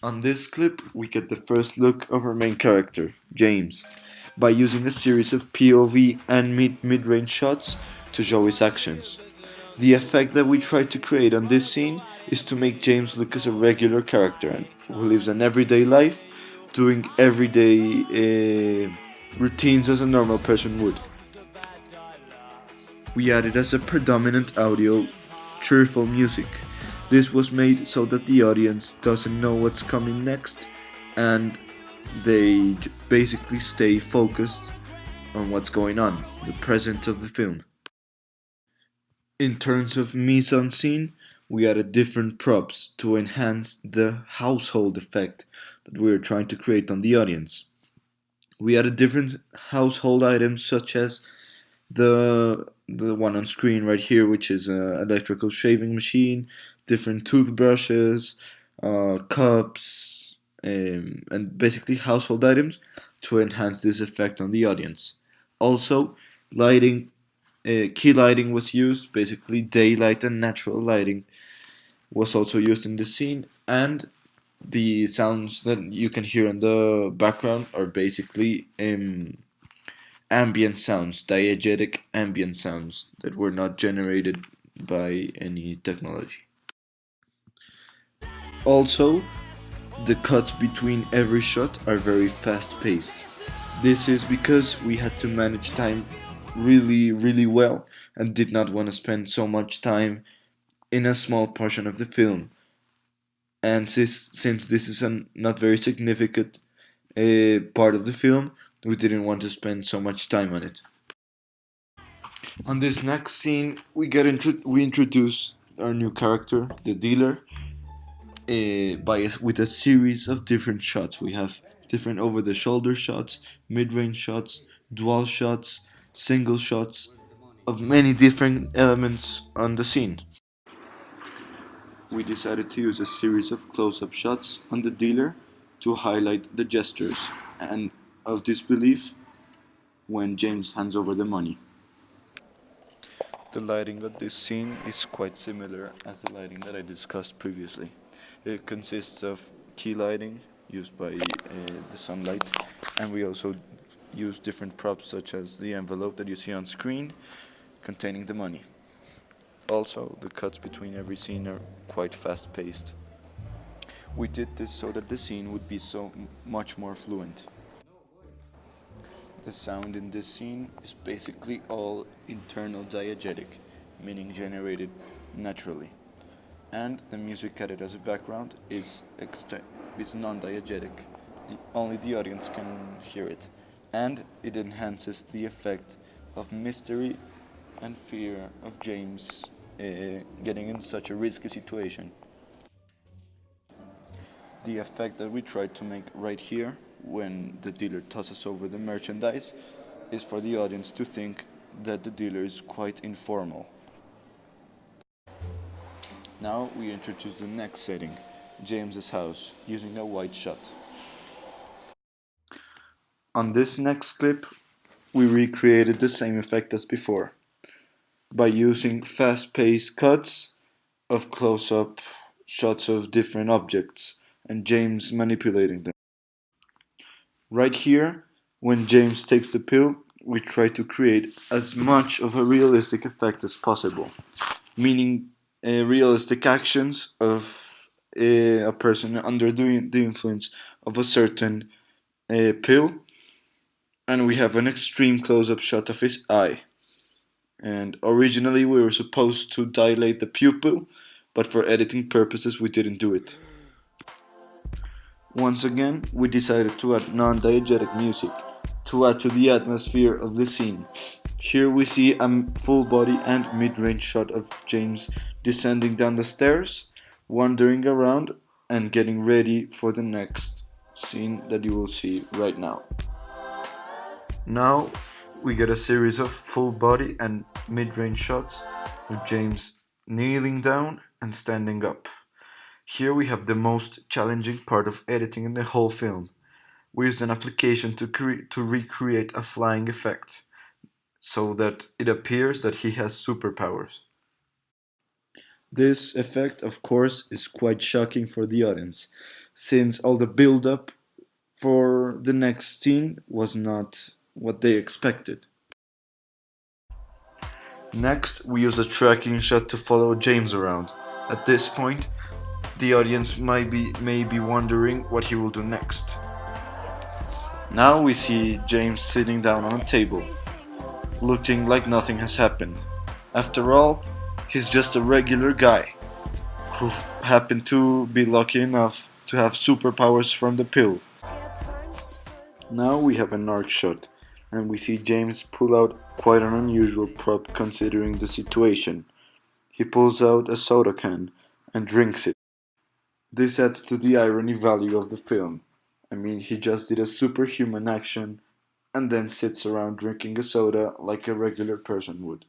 On this clip, we get the first look of our main character, James, by using a series of POV and mid-range shots to show his actions. The effect that we try to create on this scene is to make James look as a regular character who lives an everyday life, doing everyday routines as a normal person would. We added as a predominant audio cheerful music. This was made so that the audience doesn't know what's coming next and they basically stay focused on what's going on, the present of the film. In terms of mise en scene, we added different props to enhance the household effect that we were trying to create on the audience. We added different household items such as the one on screen right here, which is an electrical shaving machine, different toothbrushes, cups, and basically household items to enhance this effect on the audience. Also, lighting, key lighting was used, basically daylight and natural lighting was also used in the scene, and the sounds that you can hear in the background are basically ambient sounds, diegetic ambient sounds that were not generated by any technology. Also, the cuts between every shot are very fast paced. This is because we had to manage time really well and did not want to spend so much time in a small portion of the film. And since this is a not very significant part of the film, we didn't want to spend so much time on it. On this next scene, we introduce our new character, the dealer, with a series of different shots. We have different over-the-shoulder shots, mid-range shots, dual shots, single shots of many different elements on the scene. We decided to use a series of close-up shots on the dealer to highlight the gestures and of disbelief when James hands over the money. The lighting of this scene is quite similar as the lighting that I discussed previously. It consists of key lighting used by the sunlight, and we also use different props such as the envelope that you see on screen containing the money. Also, the cuts between every scene are quite fast paced. We did this so that the scene would be so much more fluent. The sound in this scene is basically all internal diegetic, meaning generated naturally. And the music added as a background is non-diegetic. Only the audience can hear it. And it enhances the effect of mystery and fear of James getting in such a risky situation. The effect that we tried to make right here, when the dealer tosses over the merchandise, is for the audience to think that the dealer is quite informal. Now we introduce the next setting, James's house, using a wide shot. On this next clip, we recreated the same effect as before by using fast-paced cuts of close-up shots of different objects and James manipulating them. Right here, when James takes the pill, we try to create as much of a realistic effect as possible, meaning realistic actions of a person under the influence of a certain pill, and we have an extreme close-up shot of his eye. And originally we were supposed to dilate the pupil, but for editing purposes we didn't do it. Once again, we decided to add non-diegetic music to add to the atmosphere of the scene. Here we see a full body and mid-range shot of James descending down the stairs, wandering around, and getting ready for the next scene that you will see right now. Now we get a series of full body and mid-range shots of James kneeling down and standing up. Here we have the most challenging part of editing in the whole film. We used an application to recreate a flying effect so that it appears that he has superpowers. This effect, of course, is quite shocking for the audience, since all the build up for the next scene was not what they expected. Next, we use a tracking shot to follow James around. At this point, the audience may be wondering what he will do next. Now we see James sitting down on a table, looking like nothing has happened. After all, he's just a regular guy who happened to be lucky enough to have superpowers from the pill. Now we have an arc shot, and we see James pull out quite an unusual prop considering the situation. He pulls out a soda can and drinks it. This adds to the irony value of the film. I mean, he just did a superhuman action and then sits around drinking a soda like a regular person would.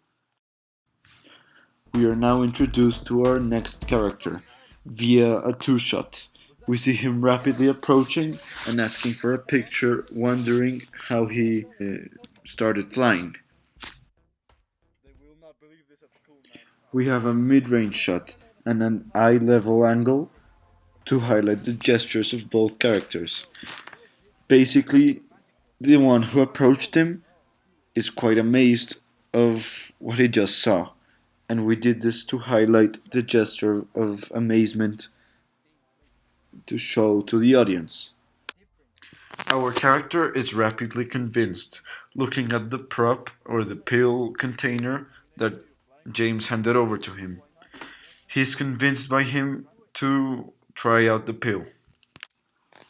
We are now introduced to our next character via a two shot. We see him rapidly approaching and asking for a picture, wondering how he started flying. We have a mid range shot and an eye level angle to highlight the gestures of both characters. Basically, the one who approached him is quite amazed of what he just saw, and we did this to highlight the gesture of amazement to show to the audience. Our character is rapidly convinced, looking at the prop or the pill container that James handed over to him. He's convinced by him to try out the pill.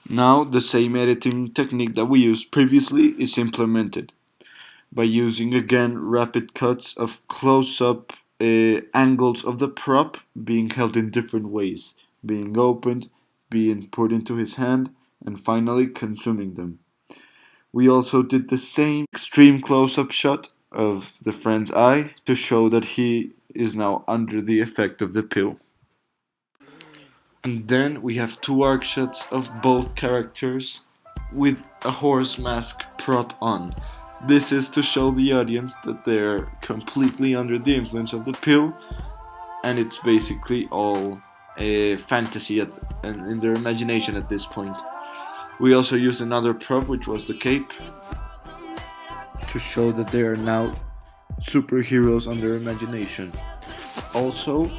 Now, the same editing technique that we used previously is implemented by using again rapid cuts of close up angles of the prop being held in different ways, being opened, being put into his hand, and finally consuming them. We also did the same extreme close up shot of the friend's eye to show that he is now under the effect of the pill. And then we have two arc shots of both characters with a horse mask prop on. This is to show the audience that they're completely under the influence of the pill, and it's basically all a fantasy in their imagination at this point. We also used another prop, which was the cape, to show that they are now superheroes on their imagination. Also,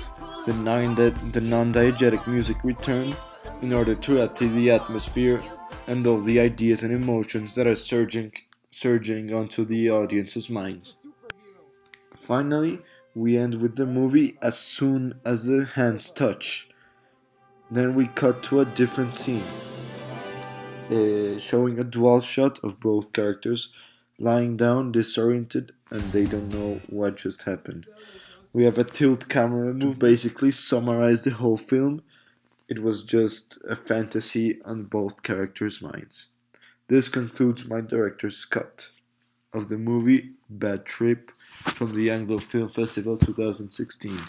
the non-diegetic music returned in order to add to the atmosphere and all the ideas and emotions that are surging onto the audience's minds. Finally, we end with the movie as soon as the hands touch. Then we cut to a different scene, showing a dual shot of both characters lying down disoriented and they don't know what just happened. We have a tilt camera move to basically summarize the whole film. It was just a fantasy on both characters' minds. This concludes my director's cut of the movie Bad Trip from the Anglo Film Festival 2016.